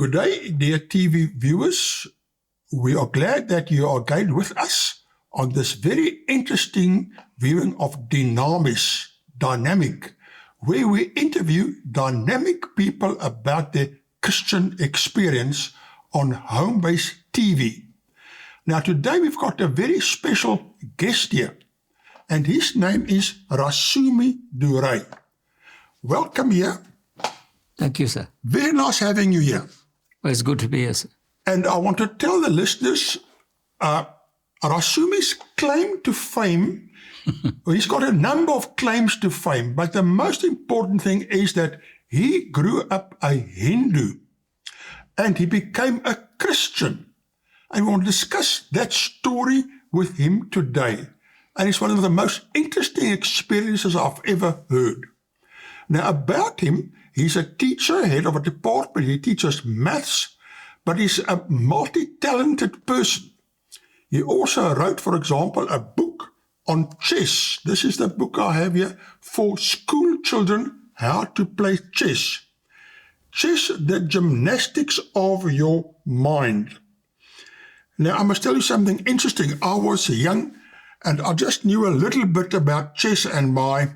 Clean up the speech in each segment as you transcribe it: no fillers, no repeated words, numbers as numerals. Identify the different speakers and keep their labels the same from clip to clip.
Speaker 1: Good day, dear TV viewers. We are glad that you are again with us on this very interesting viewing of Dynamic, where we interview dynamic people about their Christian experience on home-based TV. Now today we've got a very special guest here, and his name is Rasumi Durais. Welcome here.
Speaker 2: Thank you, sir.
Speaker 1: Very nice having you here.
Speaker 2: Well, it's good to be here, sir.
Speaker 1: And I want to tell the listeners, Rasumi's claim to fame, he's got a number of claims to fame, but the most important thing is that he grew up a Hindu and he became a Christian. And we want to discuss that story with him today. And it's one of the most interesting experiences I've ever heard. Now, about him, he's a teacher, head of a department. He teaches maths, but he's a multi-talented person. He also wrote, for example, a book on chess. This is the book I have here for school children, How to Play Chess. Chess, the gymnastics of your mind. Now, I must tell you something interesting. I was young and I just knew a little bit about chess, and my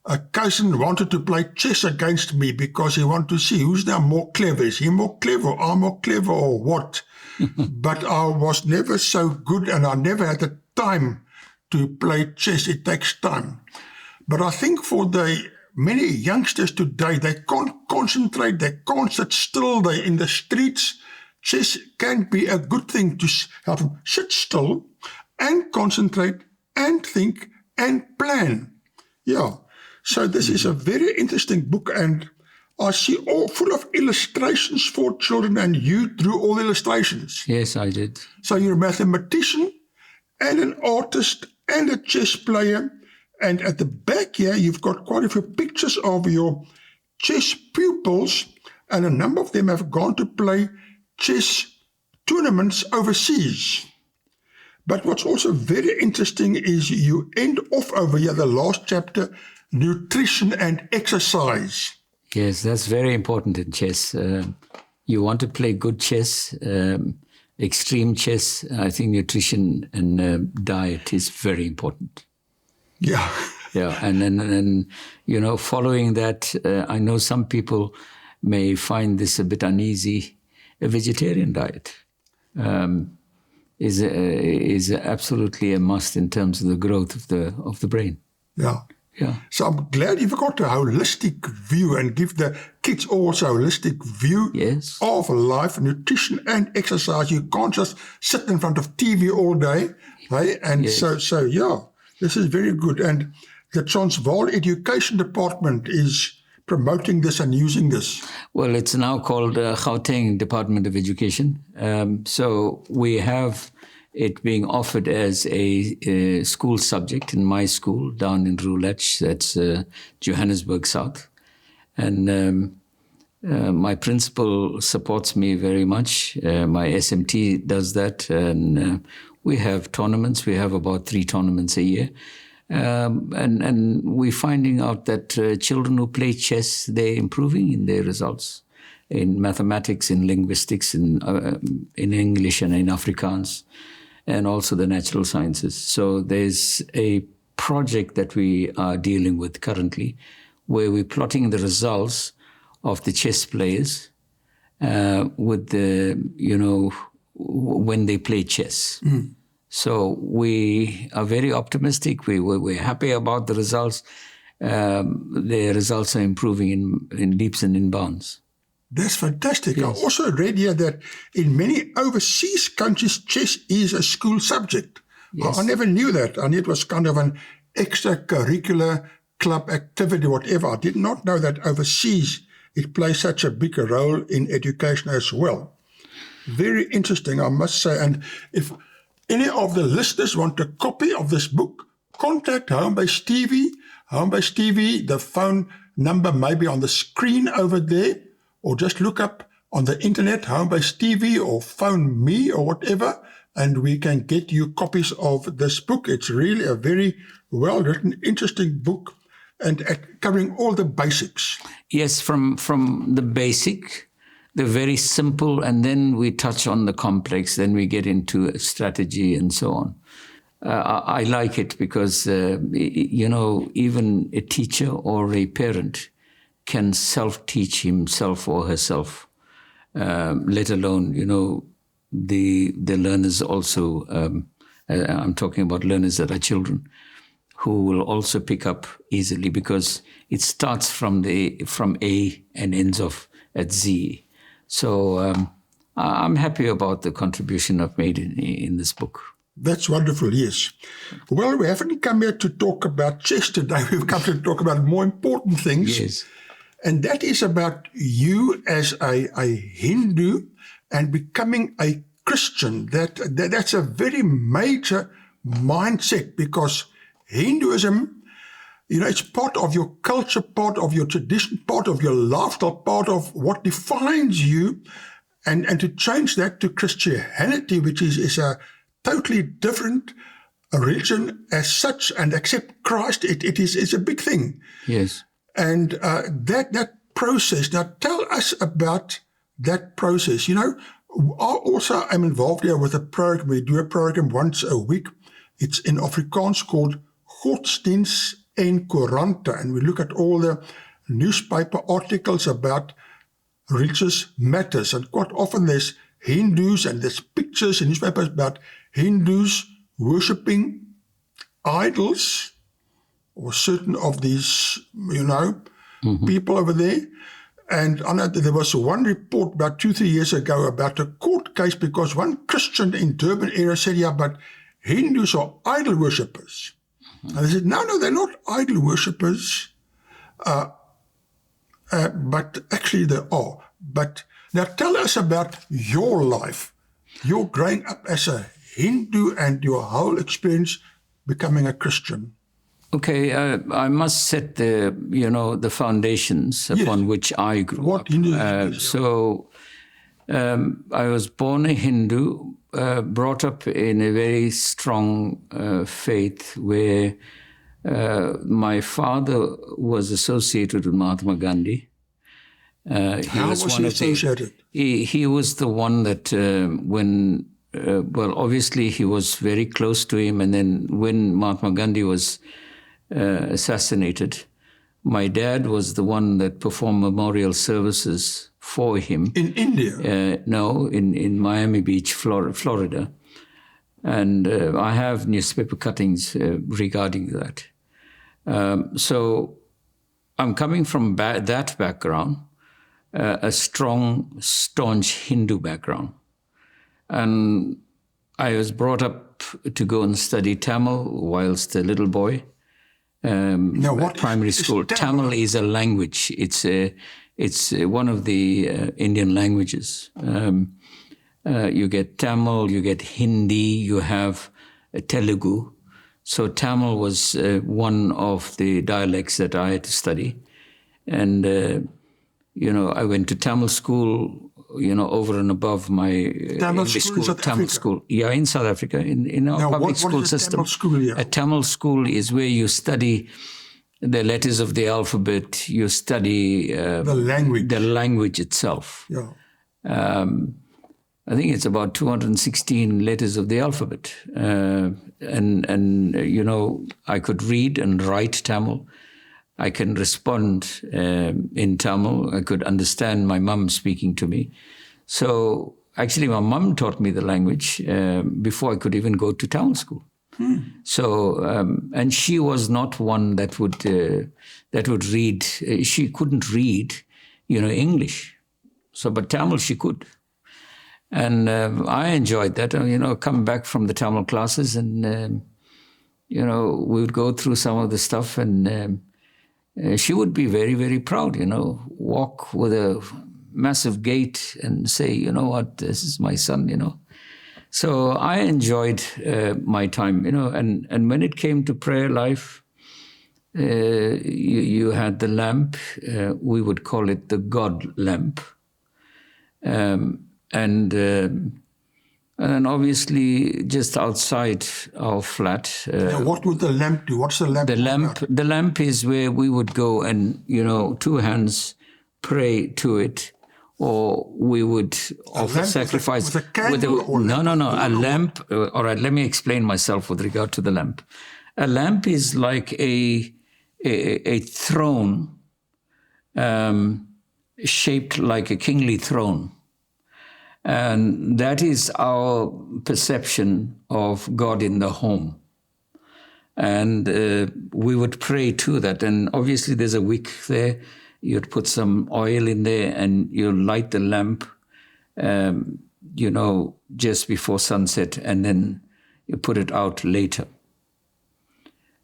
Speaker 1: a cousin wanted to play chess against me because he wanted to see who's now more clever. Is he more clever? I'm more clever, or what? But I was never so good, and I never had the time to play chess. It takes time. But I think for the many youngsters today, they can't concentrate, they can't sit still, they're in the streets. Chess can be a good thing to help them sit still and concentrate and think and plan. Yeah. So this is a very interesting book, and I see all full of illustrations for children, and you drew all the illustrations.
Speaker 2: Yes, I did.
Speaker 1: So you're a mathematician and an artist and a chess player, and at the back here you've got quite a few pictures of your chess pupils, and a number of them have gone to play chess tournaments overseas. But what's also very interesting is you end off over here, the last chapter, nutrition and exercise.
Speaker 2: Yes, that's very important in chess. You want to play good chess, extreme chess. I think nutrition and diet is very important.
Speaker 1: Yeah.
Speaker 2: Yeah, and following that, I know some people may find this a bit uneasy. A vegetarian diet is absolutely a must in terms of the growth of the brain.
Speaker 1: Yeah.
Speaker 2: Yeah.
Speaker 1: So I'm glad you've got a holistic view and give the kids also a holistic view of life, nutrition and exercise. You can't just sit in front of TV all day. Hey? And so yeah, this is very good. And the Transvaal Education Department is promoting this and using this.
Speaker 2: Well, it's now called Gauteng Department of Education. So we have it being offered as a school subject in my school down in Durais, that's Johannesburg South. And my principal supports me very much. My SMT does that. And we have tournaments. We have about 3 tournaments a year. And we're finding out that children who play chess, they're improving in their results in mathematics, in linguistics, in English and in Afrikaans, and also the natural sciences. So there's a project that we are dealing with currently where we're plotting the results of the chess players with the, when they play chess. Mm. So we are very optimistic. We're happy about the results. The results are improving in leaps and in bounds.
Speaker 1: That's fantastic.
Speaker 2: Yes.
Speaker 1: I also read here that in many overseas countries, chess is a school subject. Yes. I never knew that. I knew it was kind of an extracurricular club activity, whatever. I did not know that overseas it plays such a big role in education as well. Very interesting, I must say. And if any of the listeners want a copy of this book, contact Homebase TV. Homebase TV, the phone number may be on the screen over there, or just look up on the internet, Homebase TV, or phone me or whatever, and we can get you copies of this book. It's really a very well-written, interesting book, and covering all the basics.
Speaker 2: Yes, from the the very simple, and then we touch on the complex, then we get into strategy and so on. I like it because, even a teacher or a parent can self-teach himself or herself, let alone, the learners also. I'm talking about learners that are children, who will also pick up easily because it starts from A and ends off at Z. So I'm happy about the contribution I've made in this book.
Speaker 1: That's wonderful, yes. Well, we haven't come here to talk about chess today. We've come to talk about more important things.
Speaker 2: Yes.
Speaker 1: And that is about you as a Hindu and becoming a Christian. That's a very major mindset because Hinduism, it's part of your culture, part of your tradition, part of your lifestyle, part of what defines you. And to change that to Christianity, which is a totally different religion as such, and accept Christ, it's a big thing.
Speaker 2: Yes.
Speaker 1: And that process, now tell us about that process. I also am involved here with a program. We do a program once a week. It's in Afrikaans called Godsdienst en Koerante, and we look at all the newspaper articles about religious matters. And quite often there's Hindus and there's pictures in newspapers about Hindus worshipping idols or certain of these, people over there. And I know that there was one report about 2-3 years ago about a court case because one Christian in Durban area said, yeah, but Hindus are idol worshippers. And they said, no, they're not idol worshippers, but actually they are. But now tell us about your life, your growing up as a Hindu and your whole experience becoming a Christian.
Speaker 2: Okay, I must set the foundations upon which I grew up. I was born a Hindu, brought up in a very strong faith where my father was associated with Mahatma Gandhi.
Speaker 1: How was he associated?
Speaker 2: He was the one that obviously he was very close to him, and then when Mahatma Gandhi was assassinated, my dad was the one that performed memorial services for him.
Speaker 1: In India?
Speaker 2: No, in Miami Beach, Florida. And I have newspaper cuttings regarding that. So I'm coming from that background, a strong, staunch Hindu background. And I was brought up to go and study Tamil whilst a little boy. Primary school. Tamil is a language. It's one of the Indian languages. You get Tamil, you get Hindi, you have Telugu. So Tamil was one of the dialects that I had to study. And, I went to Tamil school, over and above my
Speaker 1: Tamil
Speaker 2: English
Speaker 1: school.
Speaker 2: Tamil school. Yeah, in South Africa, in our public school system.
Speaker 1: Tamil school, yeah.
Speaker 2: A Tamil school is where you study the letters of the alphabet, you study
Speaker 1: the
Speaker 2: language itself.
Speaker 1: Yeah.
Speaker 2: I think it's about 216 letters of the alphabet. I could read and write Tamil. I can respond in Tamil. I could understand my mum speaking to me. So actually my mum taught me the language before I could even go to Tamil school. So, and she was not one that would read. She couldn't read, English. So, but Tamil she could. And I enjoyed that. Come back from the Tamil classes and, we would go through some of the stuff and she would be very, very proud, walk with a massive gait and say, what, this is my son, So I enjoyed my time, and when it came to prayer life, you had the lamp, we would call it the God lamp. And obviously, just outside our flat.
Speaker 1: What would the lamp do? What's the lamp?
Speaker 2: The lamp is where we would go and, 2 hands pray to it, or we would offer sacrifice
Speaker 1: with a candle or
Speaker 2: a lamp. All right, let me explain myself with regard to the lamp. A lamp is like a throne, shaped like a kingly throne. And that is our perception of God in the home. And we would pray to that. And obviously there's a wick there. You'd put some oil in there and you light the lamp, just before sunset, and then you put it out later.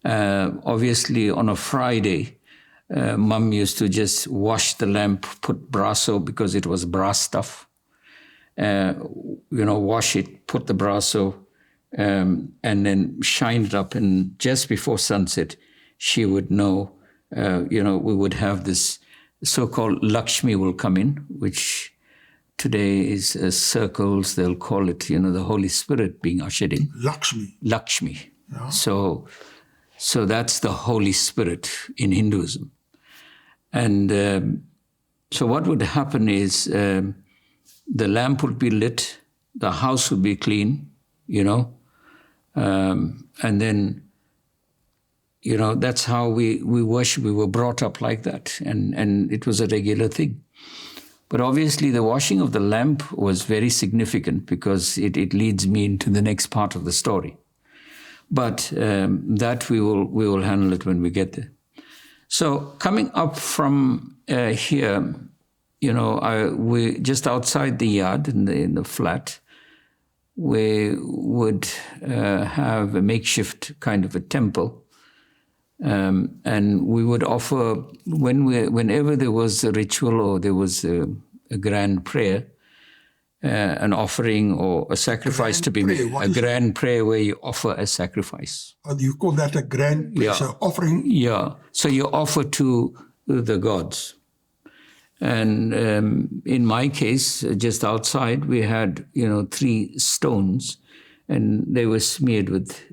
Speaker 2: Obviously on a Friday, Mum used to just wash the lamp, put brasso, because it was brass stuff. Wash it, put the brasso, and then shine it up. And just before sunset, she would know, we would have this so-called Lakshmi will come in, which today is circles, they'll call it, the Holy Spirit being ushered in. Lakshmi. Yeah. So that's the Holy Spirit in Hinduism. And so what would happen is the lamp would be lit, the house would be clean, and then, that's how we worship. We were brought up like that, and it was a regular thing. But obviously the washing of the lamp was very significant because it leads me into the next part of the story. But that we will handle it when we get there. So coming up from here, we just outside the yard in the flat, we would have a makeshift kind of a temple. And we would offer, whenever there was a ritual or there was a grand prayer, an offering or a sacrifice to be made. A grand prayer where you offer a sacrifice.
Speaker 1: You call that a grand prayer, so offering?
Speaker 2: Yeah. So you offer to the gods. And in my case, just outside, we had, 3 stones, and they were smeared with,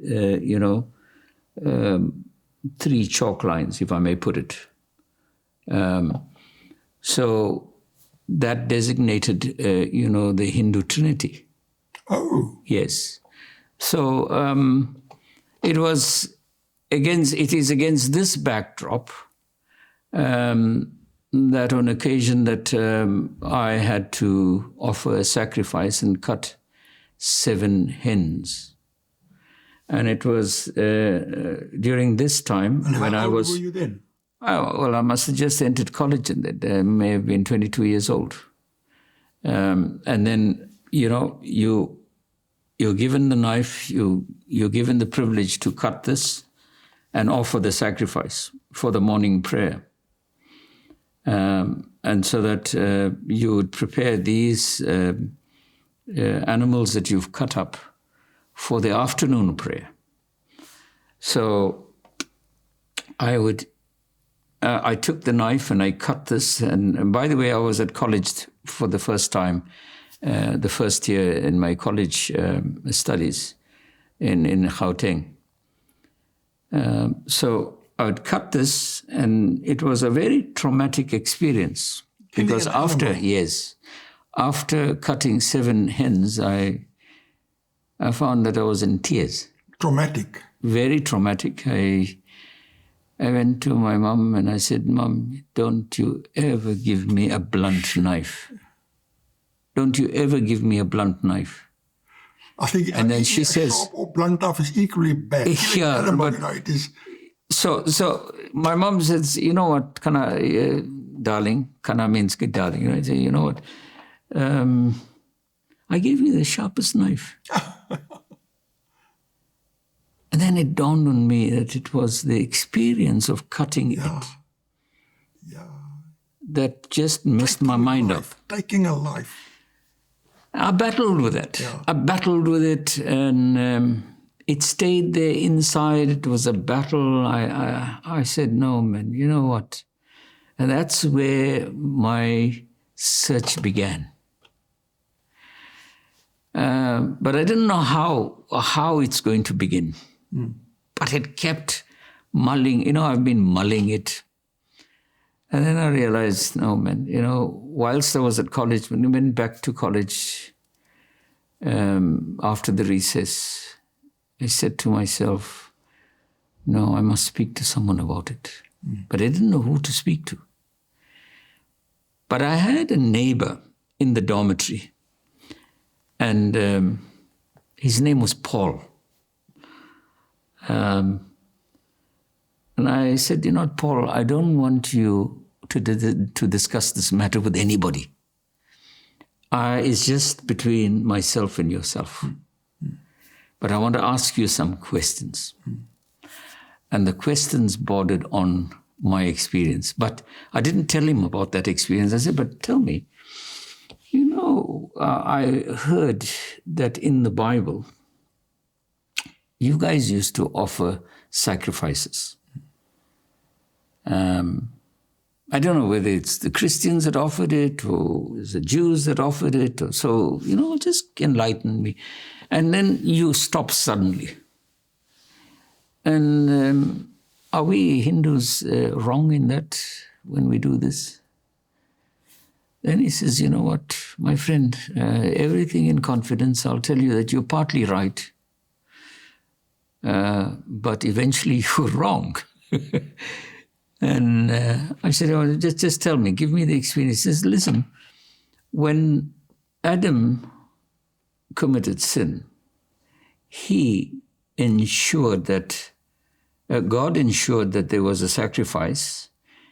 Speaker 2: 3 chalk lines, if I may put it. So that designated, the Hindu Trinity.
Speaker 1: Oh.
Speaker 2: Yes. So it is against this backdrop that on occasion that I had to offer a sacrifice and cut 7 hens. And it was during this time
Speaker 1: and
Speaker 2: when I was...
Speaker 1: How old were you then?
Speaker 2: I must have just entered college, and that may have been 22 years old. And then, you're given the knife, you're given the privilege to cut this and offer the sacrifice for the morning prayer. And so that you would prepare these animals that you've cut up for the afternoon prayer. So I took the knife and I cut this. And by the way, I was at college for the first time, the first year in my college studies in Gauteng. So I would cut this, and it was a very traumatic experience. Because after cutting 7 hens, I found that I was in tears.
Speaker 1: Traumatic.
Speaker 2: Very traumatic. I went to my mom and I said, "Mom, don't you ever give me a blunt knife. Don't you ever give me a blunt knife."
Speaker 1: I think,
Speaker 2: and then she says,
Speaker 1: "Sharp or blunt knife is equally bad."
Speaker 2: Yeah, but
Speaker 1: it is.
Speaker 2: So my mom says, "You know what, Kana, darling, Kana means good darling." I say, "You know what? I gave you the sharpest knife." And then it dawned on me that it was the experience of cutting it that just messed my mind up.
Speaker 1: Taking a life.
Speaker 2: I battled with it.
Speaker 1: Yeah.
Speaker 2: I battled with it, and it stayed there inside. It was a battle. I said, "No, man, you know what?" And that's where my search began. But I didn't know how it's going to begin. But it kept mulling. I've been mulling it. And then I realized, no, man, whilst I was at college, when I went back to college after the recess, I said to myself, no, I must speak to someone about it. But I didn't know who to speak to. But I had a neighbor in the dormitory, and his name was Paul. And I said, Paul, I don't want you to discuss this matter with anybody. It's just between myself and yourself. But I want to ask you some questions. And the questions bordered on my experience. But I didn't tell him about that experience. I said, but tell me, I heard that in the Bible, you guys used to offer sacrifices. I don't know whether it's the Christians that offered it or it's the Jews that offered it. So, just enlighten me. And then you stop suddenly. And are we Hindus wrong in that when we do this? Then he says, you know what, my friend, everything in confidence, I'll tell you that you're partly right. But eventually you're wrong. And I said, oh, just tell me, give me the experience. He says, listen, when Adam committed sin, he ensured that, God ensured that there was a sacrifice.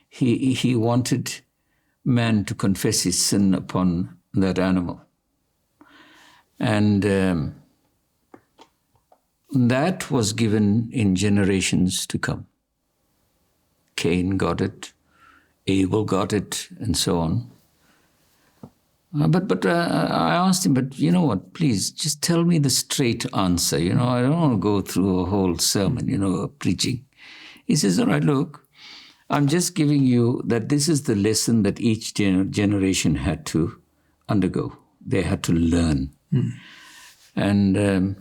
Speaker 2: He wanted man to confess his sin upon that animal. And that was given in generations to come. Cain got it, Abel got it, and so on. But I asked him, but you know what, please, just tell me the straight answer. I don't want to go through a whole sermon, preaching. He says, all right, look, I'm just giving you that this is the lesson that each generation had to undergo. They had to learn. And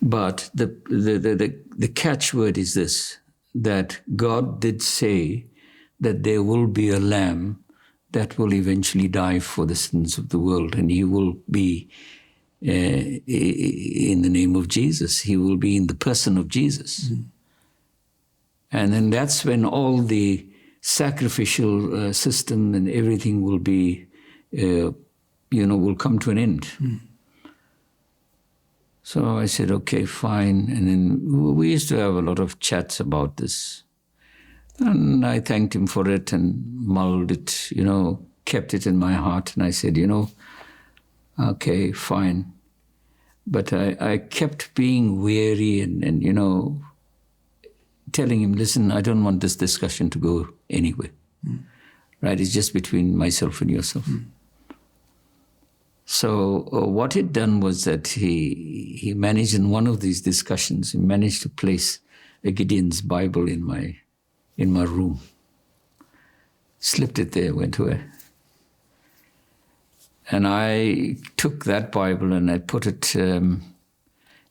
Speaker 2: but the catchword is this, that God did say that there will be a lamb that will eventually die for the sins of the world, and he will be in the name of Jesus. He will be in the person of Jesus. And then that's when all the sacrificial system and everything will be, will come to an end. So I said, okay, fine. And then we used to have a lot of chats about this. And I thanked him for it and mulled it, kept it in my heart. And I said, okay, fine. But I kept being weary and telling him, listen, I don't want this discussion to go anywhere. Right? It's just between myself and yourself. So what he'd done was that he managed in one of these discussions, he managed to place a Gideon's Bible in my room. Slipped it there, went away. And I took that Bible and I put it in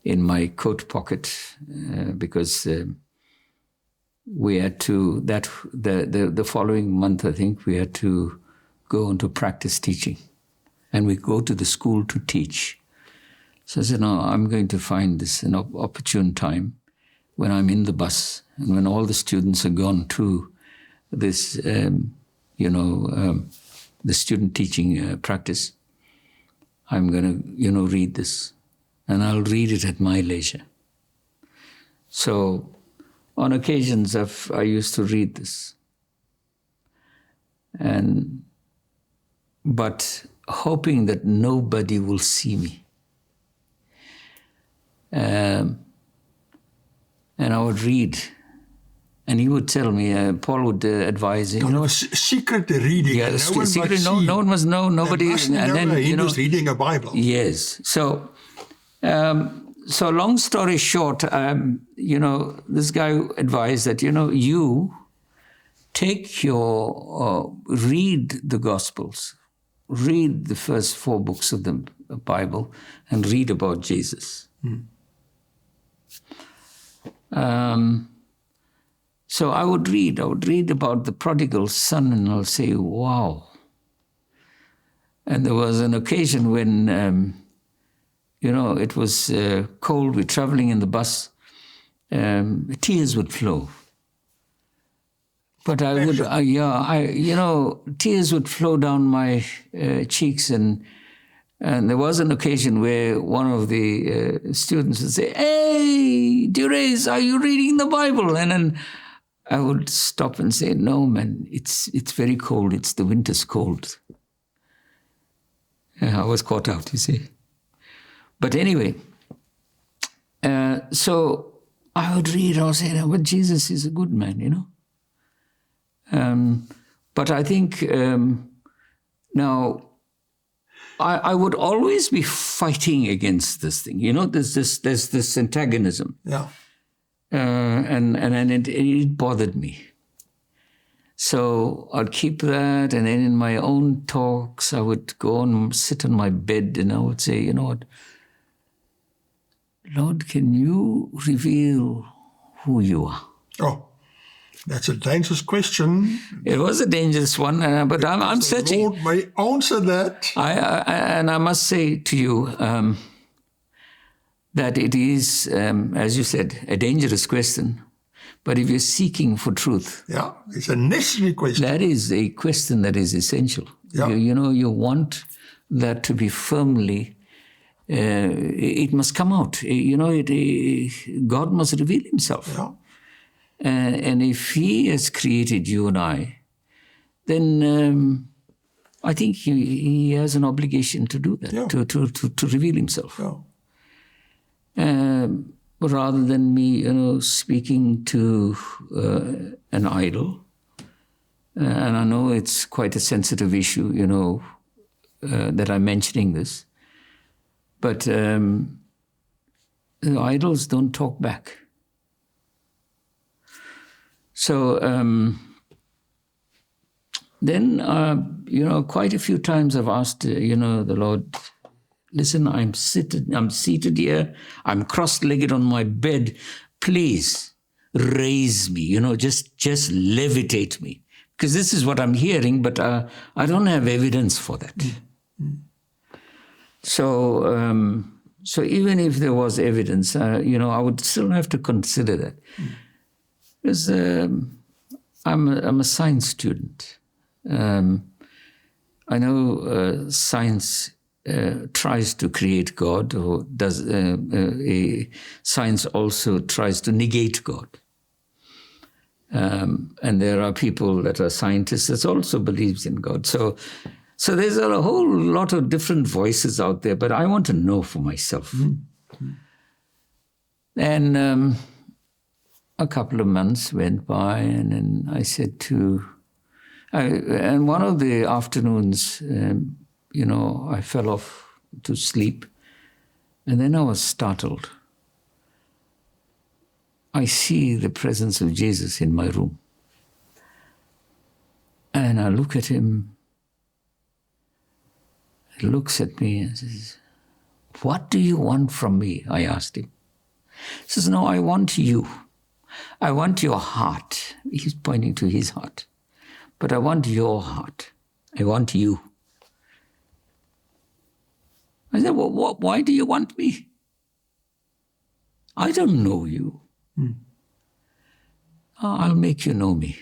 Speaker 2: my coat pocket because we had to, the following month, I think, we had to go into practice teaching. And we go to the school to teach. So I said, no, I'm going to find this an opportune time when I'm in the bus and when all the students are gone to this, the student teaching practice. I'm going to, read this. And I'll read it at my leisure. So on occasions, I used to read this. But hoping that nobody will see me. And I would read, and he would tell me, Paul would advise,
Speaker 1: secret reading.
Speaker 2: Yeah, secret, no one must know, nobody.
Speaker 1: And then, Hindus reading a Bible.
Speaker 2: Yes. So long story short, this guy advised that, you take read the Gospels, read the first 4 books of the Bible, and read about So I would read about the prodigal son, and I'll say, wow. And there was an occasion when, it was cold, we're traveling in the bus, tears would flow. But I would, tears would flow down my cheeks, and there was an occasion where one of the students would say, "Hey, Durais, are you reading the Bible?" And then I would stop and say, "No, man, it's very cold. It's the winter's cold." I was caught out, you see. But anyway, so I would read, I would say, "But Jesus is a good man, But I think now I would always be fighting against this thing. There's this antagonism.
Speaker 1: Yeah.
Speaker 2: And it bothered me. So I'd keep that, and then in my own talks, I would go and sit on my bed, and I would say, "You know what, Lord, can you reveal who you are?"
Speaker 1: Oh, that's a dangerous question.
Speaker 2: It was a dangerous one, but I'm searching.
Speaker 1: The Lord may answer that.
Speaker 2: And I must say to you that it is, as you said, a dangerous question. But if you're seeking for truth,
Speaker 1: Yeah, it's a necessary question.
Speaker 2: that is a question that is essential.
Speaker 1: Yeah.
Speaker 2: You want that to be firmly, it must come out. God must reveal himself.
Speaker 1: Yeah.
Speaker 2: And if he has created you and I, then I think he has an obligation to do that,
Speaker 1: Yeah.
Speaker 2: to reveal himself.
Speaker 1: Yeah.
Speaker 2: Rather than me, speaking to an idol. And I know it's quite a sensitive issue, that I'm mentioning this. But the idols don't talk back. So then, quite a few times I've asked, the Lord, "Listen, I'm seated here, I'm cross-legged on my bed. Please raise me, just levitate me. Because this is what I'm hearing, but I don't have evidence for that." So even if there was evidence, I would still have to consider that. Because I'm a science student. I know science tries to create God, or does science also tries to negate God. And there are people that are scientists that also believes in God. So there's a whole lot of different voices out there, but I want to know for myself. Mm-hmm. And a couple of months went by, and then I said and one of the afternoons, I fell off to sleep, and then I was startled. I see the presence of Jesus in my room. And I look at him. He looks at me and says, "What do you want from me?" I asked him. He says, "No, I want you. I want your heart." He's pointing to his heart. "But I want your heart. I want you." I said, "Well, why do you want me? I don't know you." "I'll make you know me."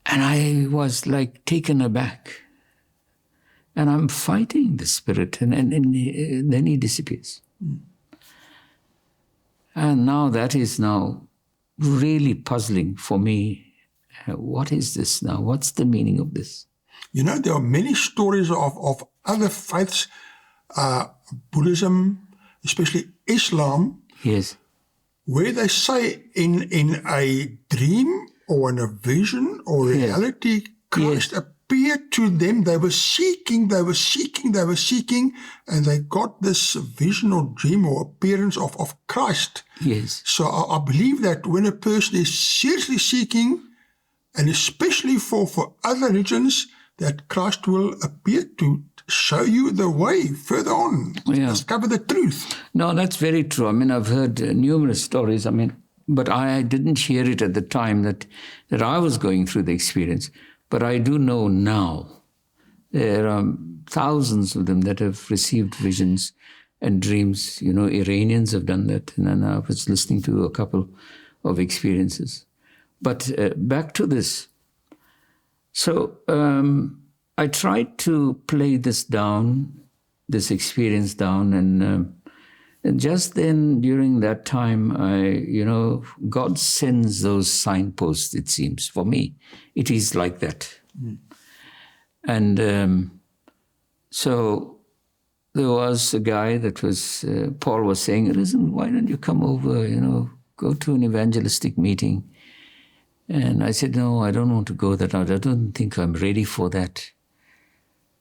Speaker 2: And I was like taken aback. And I'm fighting the spirit, and then he disappears. And now that is now really puzzling for me. What is this now? What's the meaning of this?
Speaker 1: There are many stories of other faiths, Buddhism, especially Islam,
Speaker 2: Yes.
Speaker 1: where they say in a dream or in a vision or reality, Christ appeared to them. They were seeking, and they got this vision or dream or appearance of Christ.
Speaker 2: Yes.
Speaker 1: So I believe that when a person is seriously seeking, and especially for other religions, that Christ will appear to show you the way further on, discover the truth.
Speaker 2: No, that's very true. I mean, I've heard numerous stories. I mean, but I didn't hear it at the time that I was going through the experience. But I do know now there are thousands of them that have received visions and dreams. Iranians have done that. And then I was listening to a couple of experiences. But back to this. So I tried to play this experience down, and just then, during that time, God sends those signposts, it seems. For me, it is like that. Mm. And so there was a guy that was, Paul was saying, listen, why don't you come over, go to an evangelistic meeting? And I said, no, I don't want to go that out. I don't think I'm ready for that.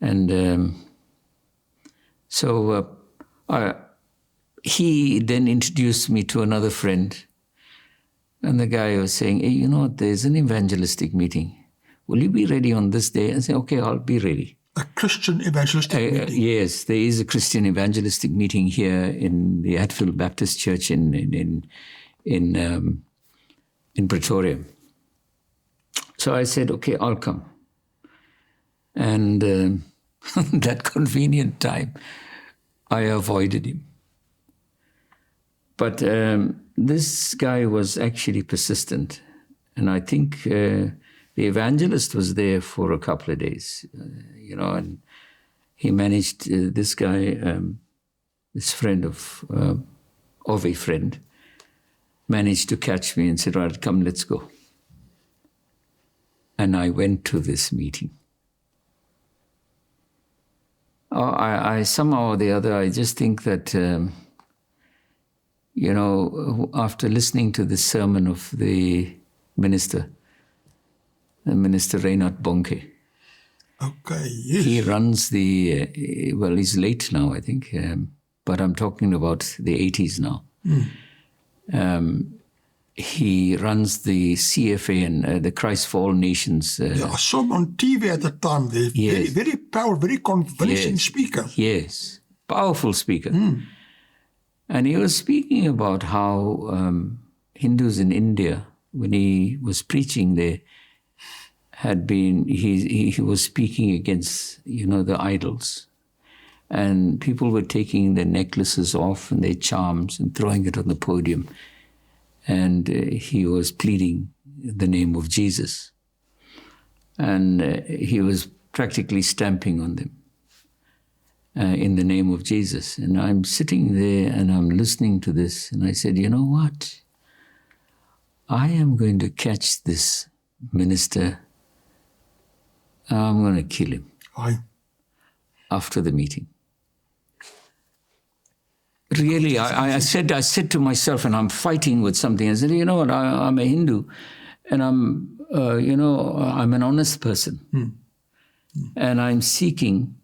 Speaker 2: And so he then introduced me to another friend. And the guy was saying, hey, there's an evangelistic meeting. Will you be ready on this day? I said, okay, I'll be ready.
Speaker 1: A Christian evangelistic meeting?
Speaker 2: Yes, there is a Christian evangelistic meeting here in the Hatfield Baptist Church in Pretoria. So I said, okay, I'll come. And that convenient time, I avoided him. But this guy was actually persistent. And I think the evangelist was there for a couple of days, and he managed, this guy, this friend of a friend, managed to catch me and said, right, come, let's go. And I went to this meeting. I somehow or the other, I just think that, after listening to the sermon of the Minister Reinhard Bonke.
Speaker 1: Okay, yes.
Speaker 2: He runs he's late now, I think, but I'm talking about the 80s now. Mm. He runs the CFA and the Christ for All Nations.
Speaker 1: I saw him on TV at the time.
Speaker 2: Yes.
Speaker 1: Very powerful, very convincing speaker.
Speaker 2: Yes, powerful speaker. Mm. And he was speaking about how Hindus in India, when he was preaching there, he was speaking against, the idols. And people were taking their necklaces off and their charms and throwing it on the podium. And he was pleading the name of Jesus. And he was practically stamping on them in the name of Jesus. And I'm sitting there and I'm listening to this. And I said, you know what? I am going to catch this minister. I'm going to kill him.
Speaker 1: Aye.
Speaker 2: After the meeting. Really, I said to myself, and I'm fighting with something. I said, you know what? I'm a Hindu, and I'm an honest person, and I'm seeking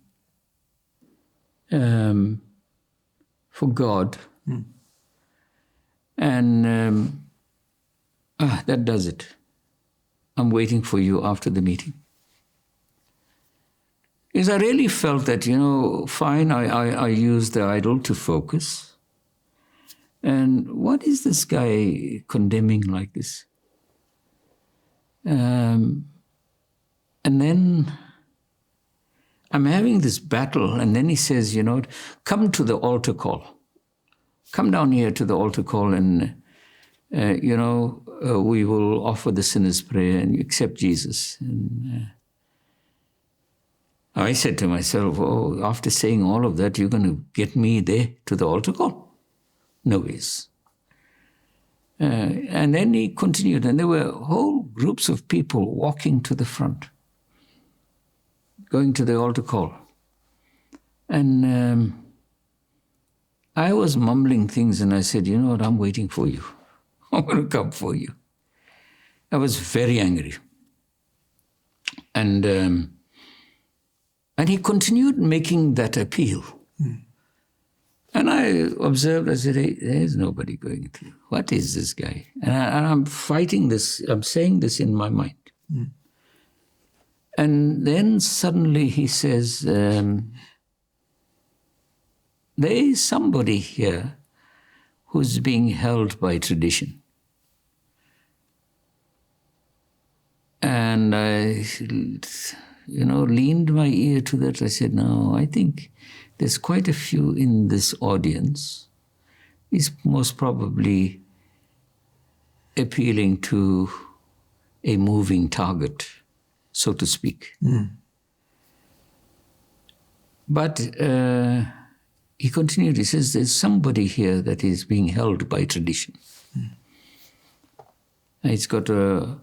Speaker 2: for God, and that does it. I'm waiting for you after the meeting. Because I really felt that, fine, I used the idol to focus. And what is this guy condemning like this? And then I'm having this battle, and then he says, come to the altar call. Come down here to the altar call, and, we will offer the sinner's prayer, and you accept Jesus. And I said to myself, after saying all of that, you're going to get me there to the altar call? No ways. And then he continued, and there were whole groups of people walking to the front, going to the altar call. And I was mumbling things, and I said, you know what, I'm waiting for you. I'm going to come for you. I was very angry. And he continued making that appeal. Mm. And I observed, I said, hey, there's nobody going through. What is this guy? And I'm fighting this, I'm saying this in my mind. Mm. And then suddenly he says, there is somebody here who's being held by tradition. And I, leaned my ear to that. I said, no, I think there's quite a few in this audience. He's most probably appealing to a moving target, so to speak. But he continued, he says, there's somebody here that is being held by tradition. It's got a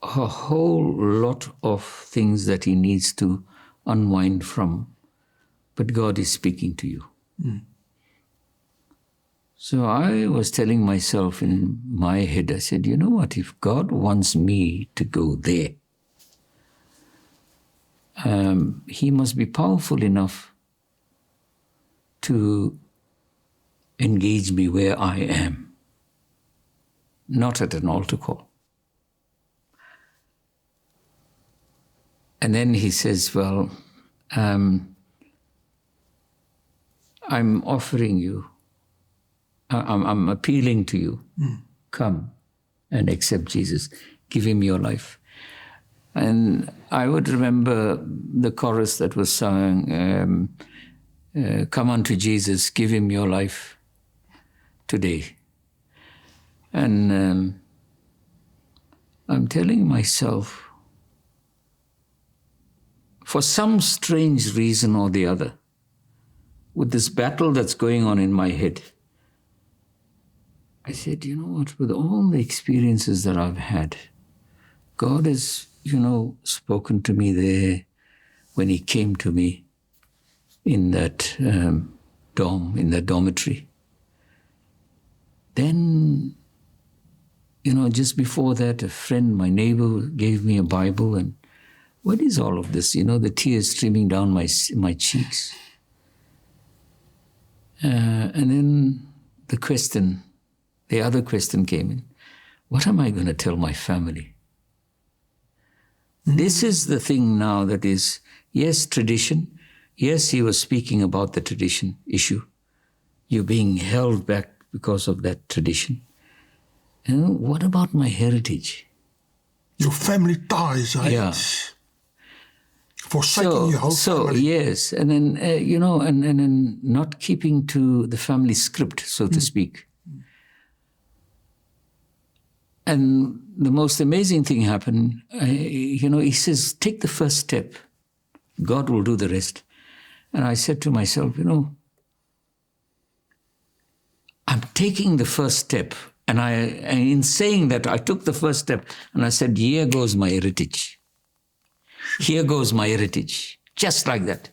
Speaker 2: whole lot of things that he needs to unwind from, but God is speaking to you. So I was telling myself in my head, I said, you know what, if God wants me to go there, he must be powerful enough to engage me where I am, not at an altar call. And then he says, well, I'm offering you, I'm appealing to you, come and accept Jesus, give him your life. And I would remember the chorus that was sung, come unto Jesus, give him your life today. And I'm telling myself, for some strange reason or the other, with this battle that's going on in my head, I said, you know what, with all the experiences that I've had, God has, spoken to me there when he came to me in that dormitory. Then, just before that, a friend, my neighbor, gave me a Bible, and what is all of this? The tears streaming down my cheeks. And then the other question came in. What am I going to tell my family? This is the thing now that is, yes, tradition. Yes, he was speaking about the tradition issue. You're being held back because of that tradition. And what about my heritage?
Speaker 1: Your family ties, right?
Speaker 2: Yeah.
Speaker 1: Forsaking your whole family.
Speaker 2: Yes, and then, and then not keeping to the family script, so to speak. And the most amazing thing happened, he says, take the first step. God will do the rest. And I said to myself, I'm taking the first step. And in saying that, I took the first step and I said, here goes my heritage. Here goes my heritage. Just like that.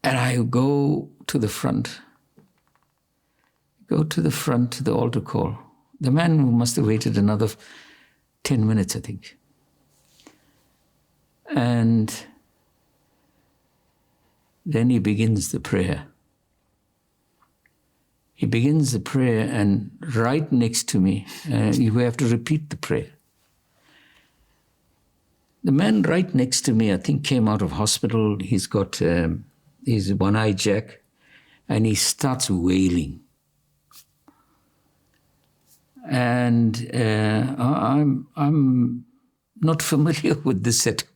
Speaker 2: And I go to the front. To the altar call. The man must have waited another 10 minutes, I think. And then he begins the prayer. He begins the prayer, and right next to me, you have to repeat the prayer. The man right next to me, I think, came out of hospital. He's got his one eye jack, and he starts wailing. And I'm not familiar with this setup.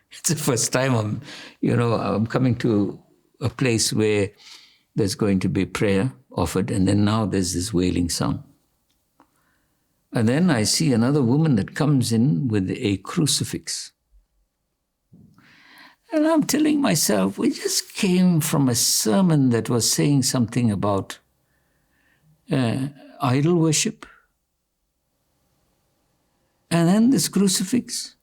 Speaker 2: It's the first time I'm coming to a place where there's going to be prayer offered, and then now there's this wailing sound. And then I see another woman that comes in with a crucifix. And I'm telling myself, we just came from a sermon that was saying something about idol worship. And then this crucifix.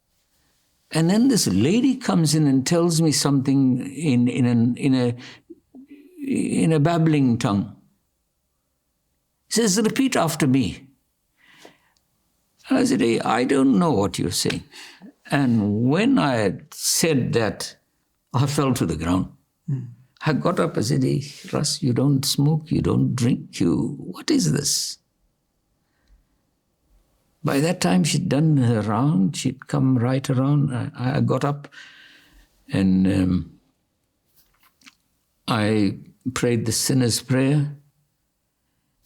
Speaker 2: And then this lady comes in and tells me something in a babbling tongue. Says, repeat after me. And I said, hey, I don't know what you're saying. And when I had said that, I fell to the ground. I got up and said, hey, Russ, you don't smoke, you don't drink, what is this? By that time, she'd done her round. She'd come right around. I got up and I prayed the sinner's prayer.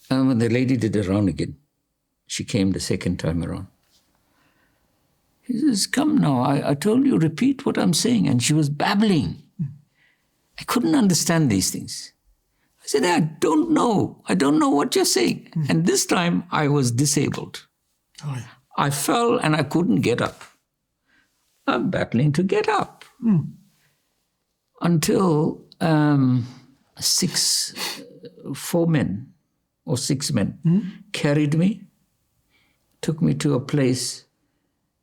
Speaker 2: And when the lady did the round again, she came the second time around. He says, come now, I told you, repeat what I'm saying. And she was babbling. I couldn't understand these things. I said, I don't know. I don't know what you're saying. And this time I was disabled.
Speaker 1: Oh, yeah.
Speaker 2: I fell and I couldn't get up. I'm battling to get up. Until 4 men or 6 men carried me, took me to a place.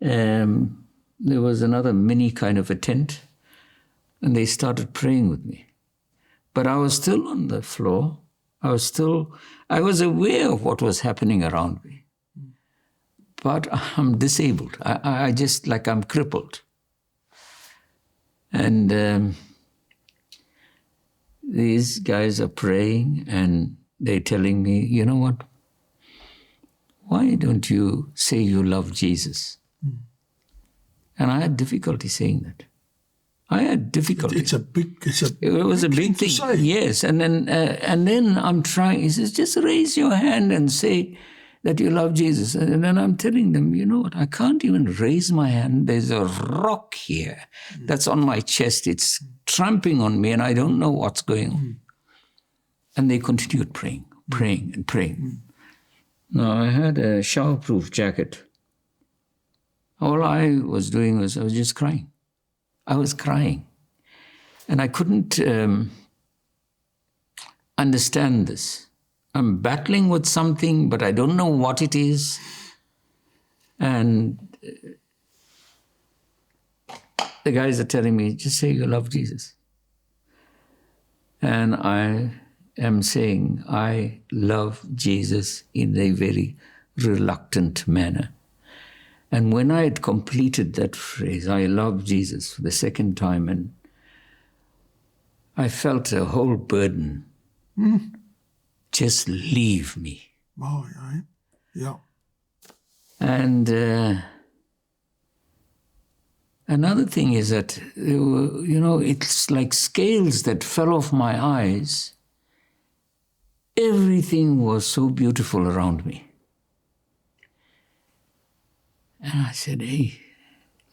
Speaker 2: There was another mini kind of a tent, and they started praying with me. But I was still on the floor. I was aware of what was happening around me. But I'm disabled. I just, like I'm crippled. And these guys are praying, and they're telling me, you know what? Why don't you say you love Jesus? And I had difficulty saying that. I had difficulty.
Speaker 1: It
Speaker 2: was a big thing.
Speaker 1: Say.
Speaker 2: Yes, and then I'm trying. He says, just raise your hand and say that you love Jesus. And then I'm telling them, you know what? I can't even raise my hand. There's a rock here that's on my chest. It's tramping on me, and I don't know what's going on. And they continued praying. Now, I had a shower-proof jacket. All I was doing was I was just crying. I was crying. And I couldn't understand this. I'm battling with something, but I don't know what it is. And the guys are telling me, just say you love Jesus. And I am saying, I love Jesus in a very reluctant manner. And when I had completed that phrase, I love Jesus, for the second time, and I felt a whole burden just leave me.
Speaker 1: Oh, yeah.
Speaker 2: And another thing is that, it's like scales that fell off my eyes. Everything was so beautiful around me. And I said, hey,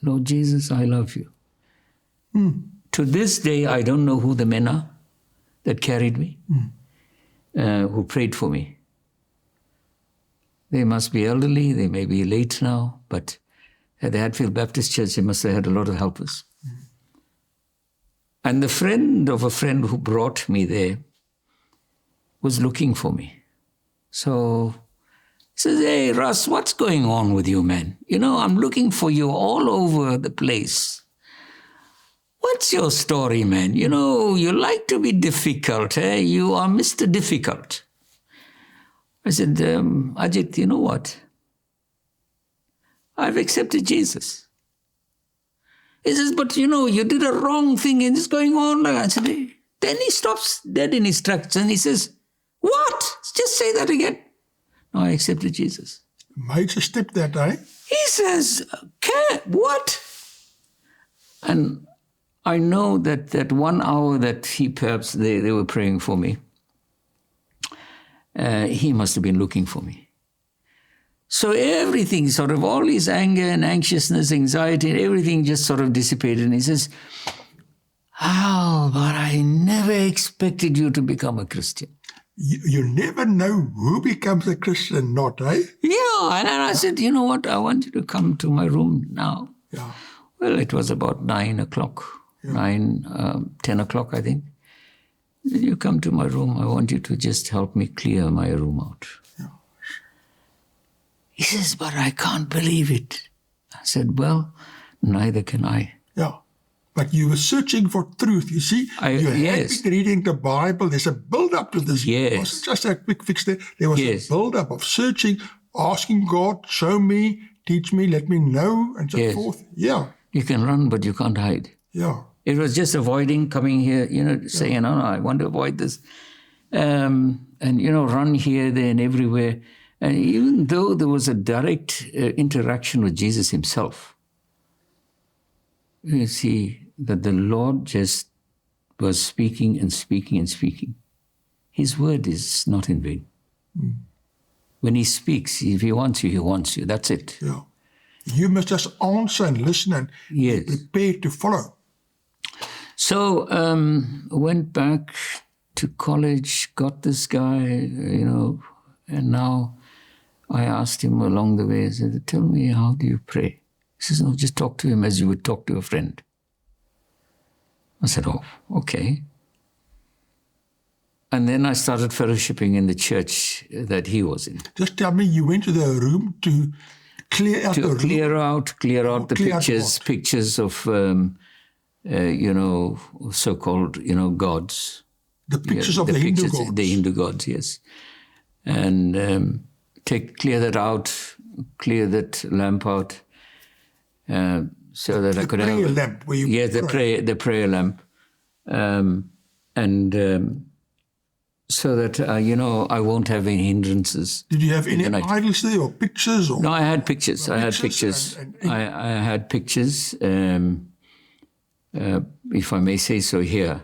Speaker 2: Lord Jesus, I love you. To this day, I don't know who the men are that carried me, who prayed for me. They must be elderly, they may be late now, but at the Hatfield Baptist Church, they must have had a lot of helpers. And the friend of a friend who brought me there was looking for me. So he says, hey, Russ, what's going on with you, man? I'm looking for you all over the place. What's your story, man? You like to be difficult, eh? You are Mr. Difficult. I said, Ajit, you know what? I've accepted Jesus. He says, but you did a wrong thing and it's going on. I said, hey. Then he stops dead in his tracks and he says, what? Just say that again. No, I accepted Jesus.
Speaker 1: Major step that day.
Speaker 2: He says, what? And I know that 1 hour that perhaps they were praying for me, he must have been looking for me. So everything, sort of all his anger and anxiousness, anxiety, everything just sort of dissipated. And he says, but I never expected you to become a Christian.
Speaker 1: You never know who becomes a Christian, not, eh?
Speaker 2: Yeah, and I said, you know what, I want you to come to my room now.
Speaker 1: Yeah.
Speaker 2: Well, it was about 9 o'clock, 10 o'clock, I think. You come to my room, I want you to just help me clear my room out.
Speaker 1: Yeah.
Speaker 2: He says, but I can't believe it. I said, well, neither can I.
Speaker 1: Yeah. But you were searching for truth, you see. You had been reading the Bible. There's a build-up to this.
Speaker 2: Yes.
Speaker 1: It wasn't just a quick fix there. There was a build-up of searching, asking God, show me, teach me, let me know, and so forth. Yeah.
Speaker 2: You can run, but you can't hide.
Speaker 1: Yeah.
Speaker 2: It was just avoiding coming here, saying, no, I want to avoid this. And, run here, there, and everywhere. And even though there was a direct interaction with Jesus himself, you see that the Lord just was speaking and speaking and speaking. His word is not in vain. When he speaks, if he wants you, he wants you. That's it.
Speaker 1: Yeah. You must just answer and listen and
Speaker 2: Yes.
Speaker 1: be prepared to follow.
Speaker 2: So went back to college, got this guy, and now I asked him along the way, I said, tell me, how do you pray? He says, no, just talk to him as you would talk to a friend. I said, oh, okay. And then I started fellowshipping in the church that he was in.
Speaker 1: Just tell me, you went to the room to clear out the room.
Speaker 2: Clear out the
Speaker 1: clear out
Speaker 2: pictures of, so-called, gods.
Speaker 1: The pictures of the Hindu gods.
Speaker 2: The Hindu gods, yes. And clear that out, clear that lamp out, so that I could have...
Speaker 1: The prayer lamp where you
Speaker 2: pray. The prayer lamp. So that, I won't have any hindrances.
Speaker 1: Did you have any idols there or pictures? Or
Speaker 2: No, I had pictures. I had pictures. I had pictures, if I may say so here.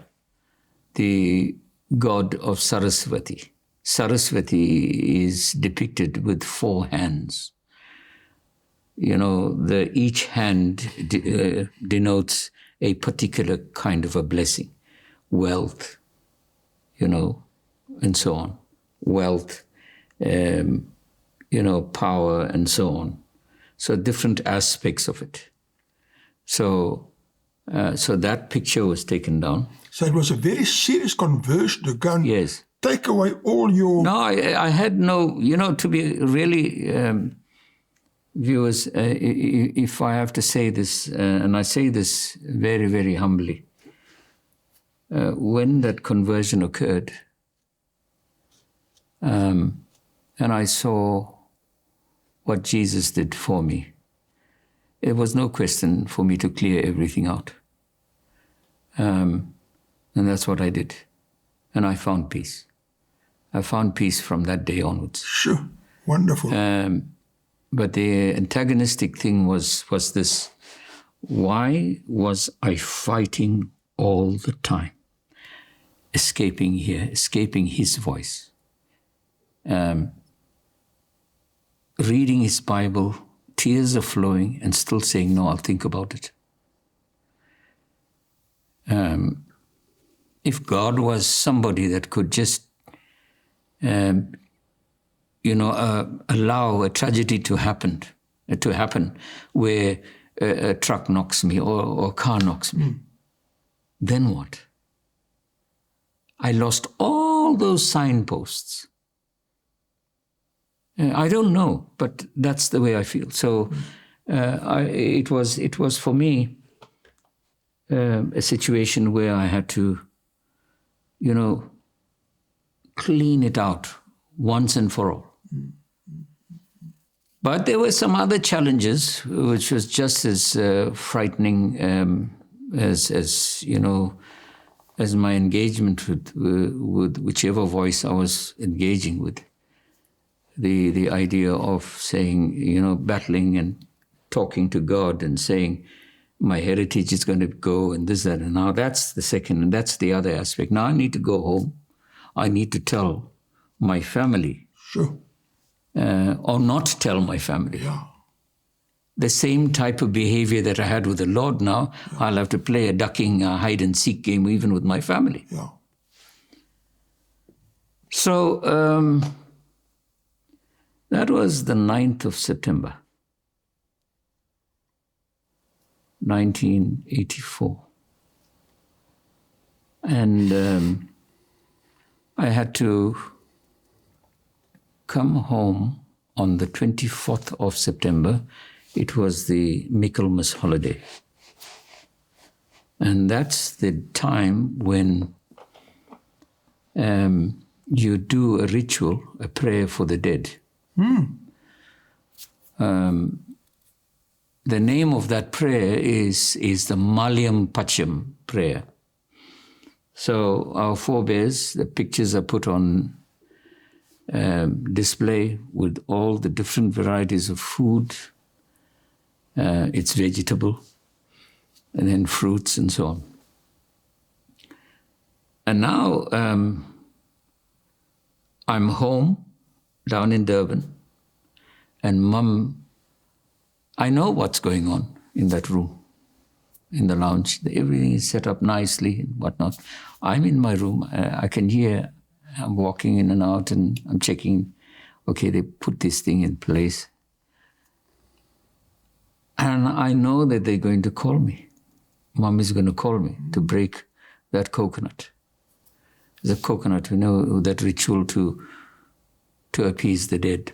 Speaker 2: The god of Saraswati. Saraswati is depicted with 4 hands. Each hand denotes a particular kind of a blessing. Wealth, and so on. Wealth, power, and so on. So different aspects of it. So that picture was taken down.
Speaker 1: So it was a very serious conversion to go and
Speaker 2: Yes.
Speaker 1: take away all your...
Speaker 2: No, I had no, to be really, viewers, if I have to say this, and I say this very, very humbly, when that conversion occurred, and I saw what Jesus did for me, it was no question for me to clear everything out. And that's what I did. And I found peace. I found peace from that day onwards.
Speaker 1: Sure. Wonderful.
Speaker 2: But the antagonistic thing was this. Why was I fighting all the time? Escaping here, escaping his voice. Reading his Bible, tears are flowing, and still saying, no, I'll think about it. If God was somebody that could just, allow a tragedy to happen where a truck knocks me or a car knocks me, then what? I lost all those signposts. I don't know, but that's the way I feel. So it was for me a situation where I had to, clean it out once and for all. But there were some other challenges, which was just as frightening as my engagement with whichever voice I was engaging with. The idea of saying, battling and talking to God and saying, my heritage is going to go and this, that, and now that's the second, and that's the other aspect. Now I need to go home. I need to tell my family.
Speaker 1: Sure.
Speaker 2: Or not tell my family.
Speaker 1: Yeah.
Speaker 2: The same type of behavior that I had with the Lord now, I'll have to play a ducking, hide and seek game even with my family.
Speaker 1: Yeah.
Speaker 2: So that was the 9th of September, 1984. And I had to come home on the 24th of September. It was the Michaelmas holiday. And that's the time when you do a ritual, a prayer for the dead. The name of that prayer is the Malyam Pacham prayer. So our forebears, the pictures are put on display with all the different varieties of food. It's vegetable, and then fruits and so on. And now I'm home down in Durban, and Mum I know what's going on in that room, in the lounge. Everything is set up nicely and whatnot. I'm in my room. I can hear, I'm walking in and out and I'm checking, okay, they put this thing in place. And I know that they're going to call me. Mom is going to call me to break that coconut. The coconut, that ritual to appease the dead.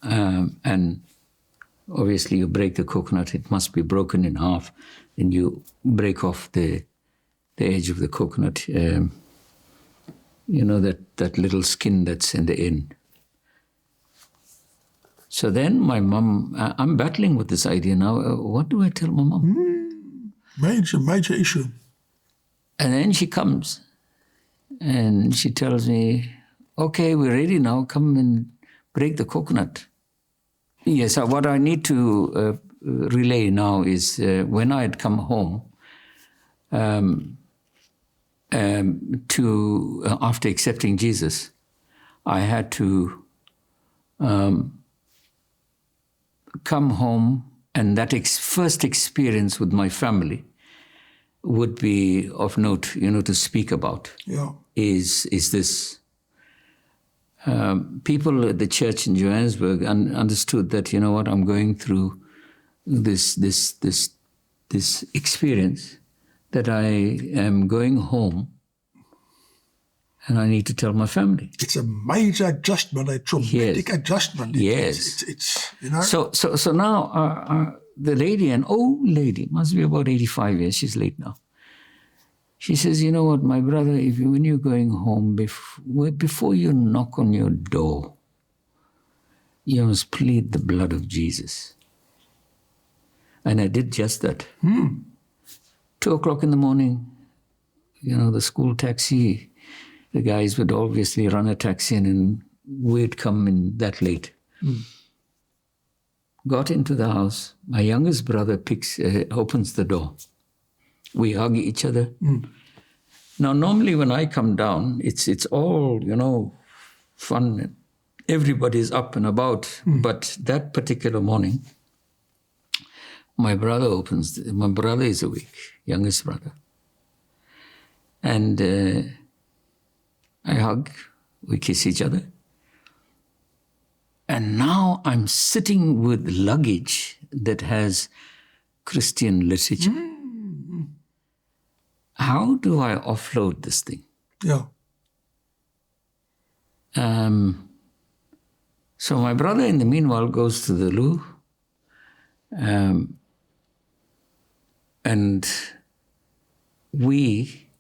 Speaker 2: And obviously you break the coconut, it must be broken in half. And you break off the edge of the coconut. That little skin that's in the end. So then my mom, I'm battling with this idea now. What do I tell my mom?
Speaker 1: Major issue.
Speaker 2: And then she comes and she tells me, okay, we're ready now. Come and break the coconut. Yes, what I need to relay now is when I had come home after accepting Jesus, I had to come home, and that first experience with my family would be of note, to speak about.
Speaker 1: Yeah.
Speaker 2: Is this. People at the church in Johannesburg understood that, I'm going through this experience, that I am going home and I need to tell my family.
Speaker 1: It's a major adjustment, a traumatic adjustment.
Speaker 2: Yes.
Speaker 1: It's
Speaker 2: So now the lady, an old lady, must be about 85 years, she's late now. She says, you know what, my brother, when you're going home, before you knock on your door, you must plead the blood of Jesus. And I did just that. 2:00 in the morning, the school taxi, the guys would obviously run a taxi and we'd come in that late. Got into the house. My youngest brother opens the door. We hug each other. Now, normally when I come down, it's all, fun. Everybody's up and about. But that particular morning, my brother is awake, youngest brother. And I hug, we kiss each other. And now I'm sitting with luggage that has Christian literature. How do I offload this thing?
Speaker 1: Yeah.
Speaker 2: So my brother, in the meanwhile, goes to the loo. And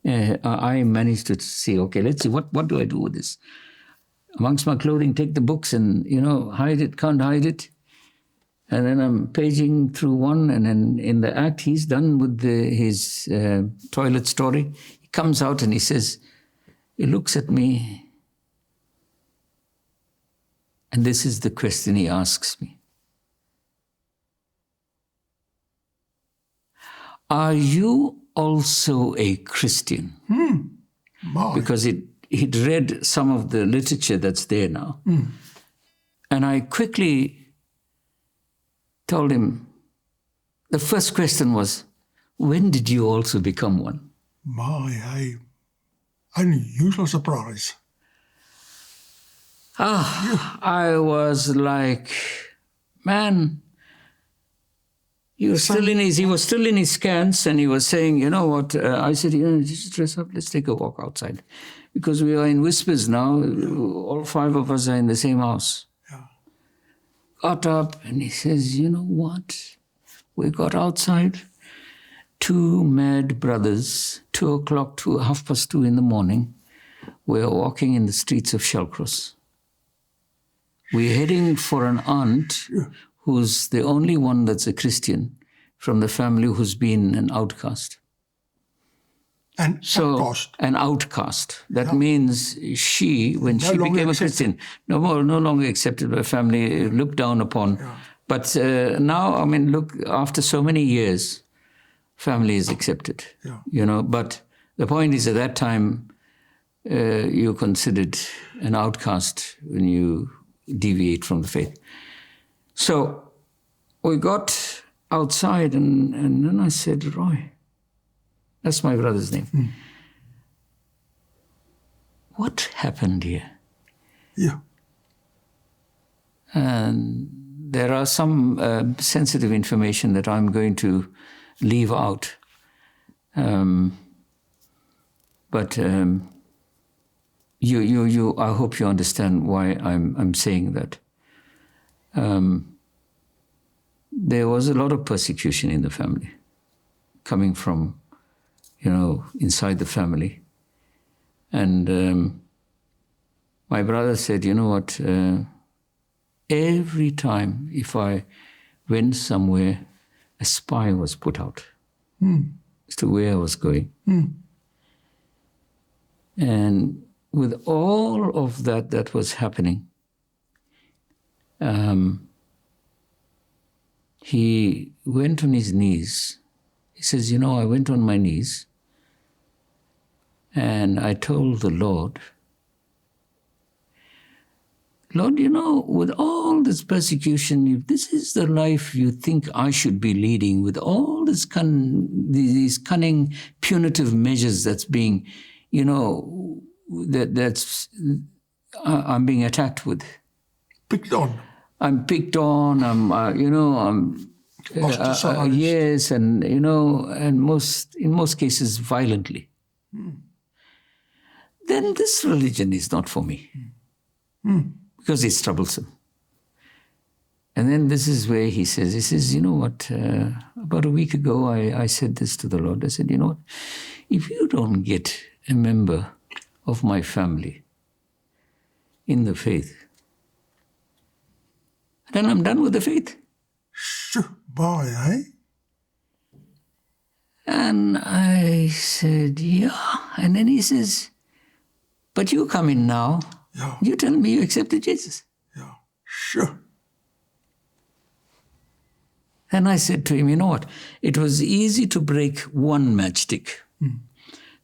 Speaker 2: I managed to see, okay, let's see, what do I do with this? Amongst my clothing, take the books and, hide it, can't hide it. And then I'm paging through one, and then in the act, he's done with his toilet story. He comes out and he says, he looks at me, and this is the question he asks me. Are you also a Christian? Because he'd read some of the literature that's there now. And I quickly told him, the first question was, when did you also become one?
Speaker 1: Unusual surprise.
Speaker 2: I was like, man, he was still in his scans, and he was saying, you know what, I said, just dress up, let's take a walk outside. Because we are in whispers now, all 5 of us are in the same house. Got up and he says, you know what? We got outside, 2 mad brothers, 2:00 to 2:30 in the morning. We are walking in the streets of Shellcross. We're heading for an aunt who's the only one that's a Christian from the family who's been an outcast.
Speaker 1: An
Speaker 2: outcast. That means when she became a Christian, no longer accepted by family, looked down upon. Yeah. But now, look, after so many years, family is accepted. Yeah. But the point is, at that time, you're considered an outcast when you deviate from the faith. So we got outside and then I said, Roy, that's my brother's name. What happened here?
Speaker 1: Yeah.
Speaker 2: And there are some sensitive information that I'm going to leave out. But I hope you understand why I'm saying that. There was a lot of persecution in the family, coming from, inside the family. And my brother said, you know what, every time if I went somewhere, a spy was put out as to where I was going. And with all of that was happening, he went on his knees. He says, I went on my knees and I told the Lord, with all this persecution, if this is the life you think I should be leading, with all this these cunning, punitive measures that's being, I'm being attacked with.
Speaker 1: Picked on.
Speaker 2: I'm picked on. I'm
Speaker 1: ostracized.
Speaker 2: Yes, and in most cases violently. Then this religion is not for me. Because it's troublesome. And then this is where he says, you know what, about a week ago I said this to the Lord. I said, you know what, if you don't get a member of my family in the faith, then I'm done with the faith.
Speaker 1: Sure, boy, eh?
Speaker 2: And I said, yeah. And then he says, but you come in now.
Speaker 1: Yeah.
Speaker 2: You tell me you accepted Jesus.
Speaker 1: Yeah, sure.
Speaker 2: And I said to him, you know what? It was easy to break one matchstick.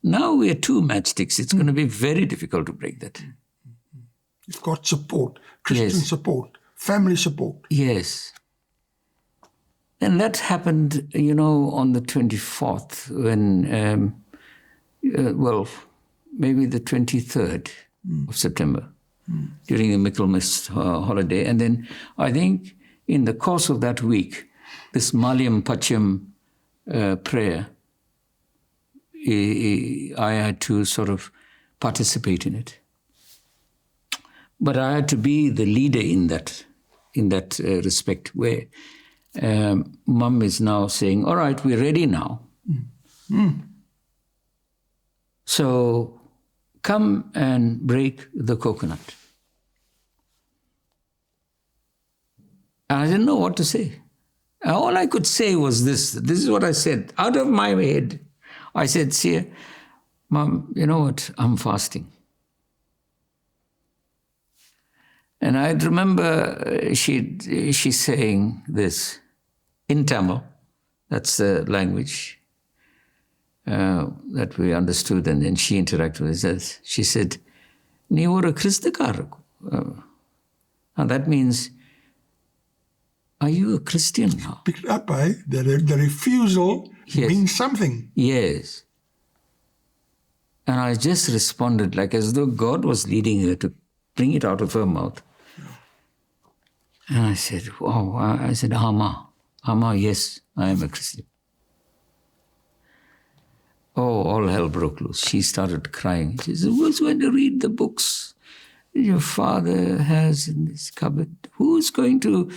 Speaker 2: Now we're two matchsticks. It's going to be very difficult to break that.
Speaker 1: You've got support, Christian support, family support.
Speaker 2: Yes. And that happened, on the 24th when, maybe the 23rd of September, during the Michaelmas holiday. And then I think in the course of that week, this Malyam Pachyam prayer, I had to sort of participate in it. But I had to be the leader in that respect, where Mum is now saying, all right, we're ready now. So come and break the coconut. And I didn't know what to say. All I could say was this. This is what I said. Out of my head, I said, see, Mom, you know what? I'm fasting. And I remember she's saying this in Tamil. That's the language that we understood, and then she interacted with us. She said, "Nee oru Christakar." And that means, are you a Christian now?
Speaker 1: Picked up, eh? The refusal means something.
Speaker 2: Yes. And I just responded like as though God was leading her to bring it out of her mouth. And I said, wow. I said, Amma, yes, I am a Christian. Oh, all hell broke loose. She started crying. She said, who's going to read the books your father has in this cupboard? Who's going to,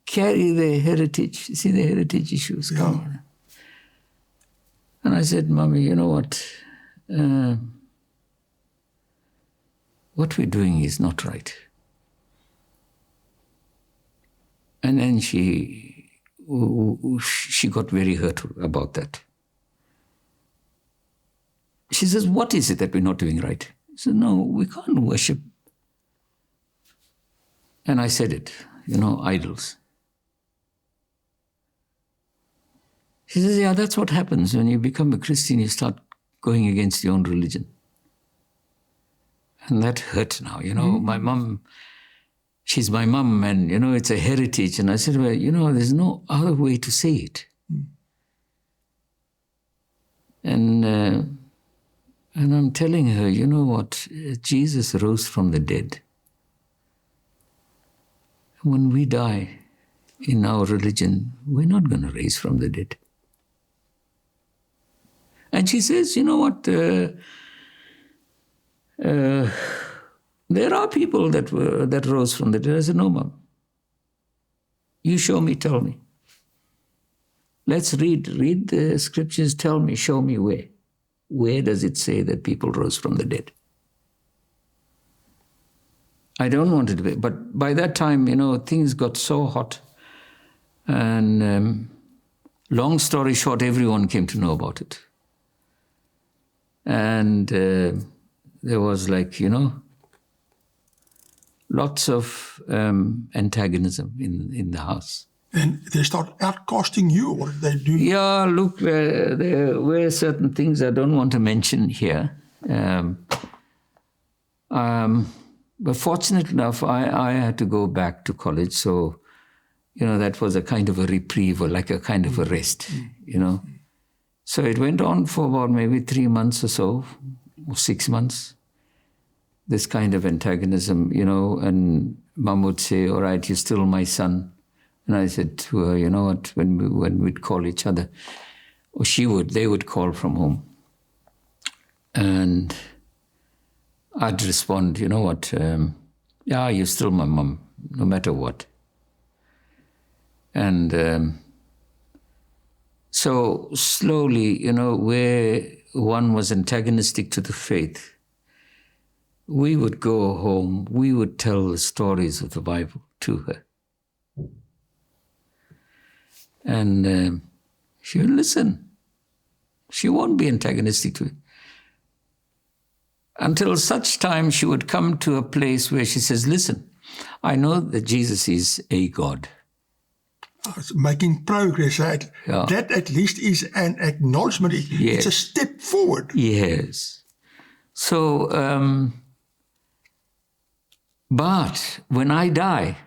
Speaker 2: carry the heritage? See the heritage issues coming. And I said, Mommy, you know what? What we're doing is not right. And then she got very hurt about that. She says, what is it that we're not doing right? I said, no, we can't worship. And I said it, idols. She says, yeah, that's what happens when you become a Christian, you start going against your own religion. And that hurt now, My mom, she's my mum and, it's a heritage. And I said, well, there's no other way to say it. And I'm telling her, you know what? Jesus rose from the dead. When we die in our religion, we're not going to raise from the dead. And she says, you know what? There are people that rose from the dead. I said, no, Mom. You show me, tell me. Let's read the scriptures, tell me, show me where. Where does it say that people rose from the dead? I don't want it to be. But by that time, things got so hot. And long story short, everyone came to know about it. And there was lots of antagonism in the house.
Speaker 1: And they start outcasting you, or they do?
Speaker 2: Yeah, look, there were certain things I don't want to mention here. But fortunately enough, I had to go back to college. So, that was a kind of a reprieve or like a kind of a rest, So it went on for about maybe 3 months or so, or 6 months. This kind of antagonism, and Mum would say, all right, you're still my son. And I said to her, you know what, when we'd call each other, or they would call from home. And I'd respond, you know what, yeah, you're still my mum, no matter what. And so slowly, where one was antagonistic to the faith, we would go home, we would tell the stories of the Bible to her. And she would listen. She won't be antagonistic to it. Until such time she would come to a place where she says, listen, I know that Jesus is a God.
Speaker 1: It's making progress, right?
Speaker 2: Yeah.
Speaker 1: That at least is an acknowledgement. It's a step forward.
Speaker 2: Yes. So, but when I die,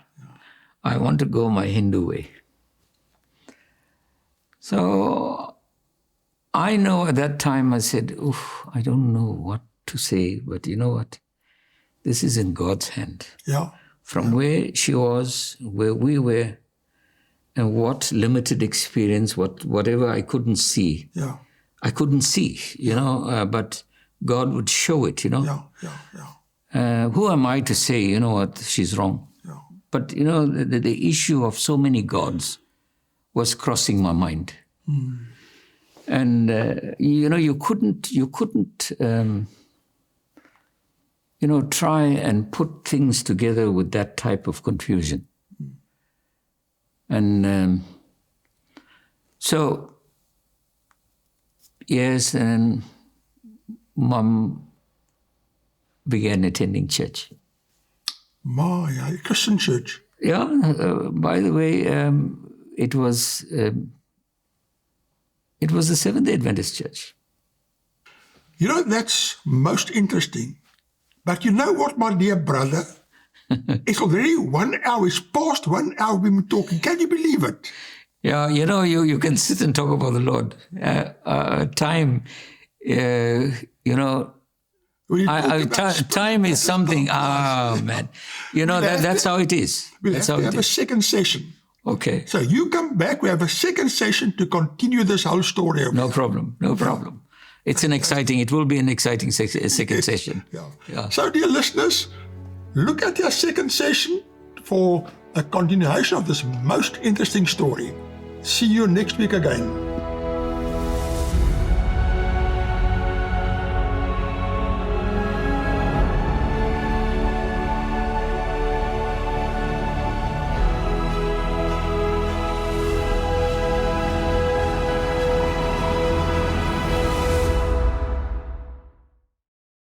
Speaker 2: I want to go my Hindu way. So I know at that time I said, I don't know what to say, but you know what? This is in God's hand.
Speaker 1: Yeah.
Speaker 2: From where she was, where we were, and what limited experience, whatever I couldn't see.
Speaker 1: Yeah.
Speaker 2: I couldn't see, but God would show it,
Speaker 1: Yeah.
Speaker 2: Who am I to say, you know what, she's wrong?
Speaker 1: Yeah.
Speaker 2: But, the issue of so many gods was crossing my mind. Mm. And, you couldn't, try and put things together with that type of confusion. Mm. And so, yes, and Mum began attending church.
Speaker 1: A Christian church.
Speaker 2: Yeah, by the way, it was the Seventh-day Adventist church.
Speaker 1: That's most interesting. But you know what, my dear brother? It's already 1 hour. It's past 1 hour we've been talking. Can you believe it?
Speaker 2: Yeah, you can sit and talk about the Lord. Time, time is something. Man, that's how it is.
Speaker 1: We'll have a second session.
Speaker 2: Okay.
Speaker 1: So you come back. We have a second session to continue this whole story.
Speaker 2: No problem. It will be an exciting second session.
Speaker 1: Yeah. So, dear listeners, look at your second session for a continuation of this most interesting story. See you next week again.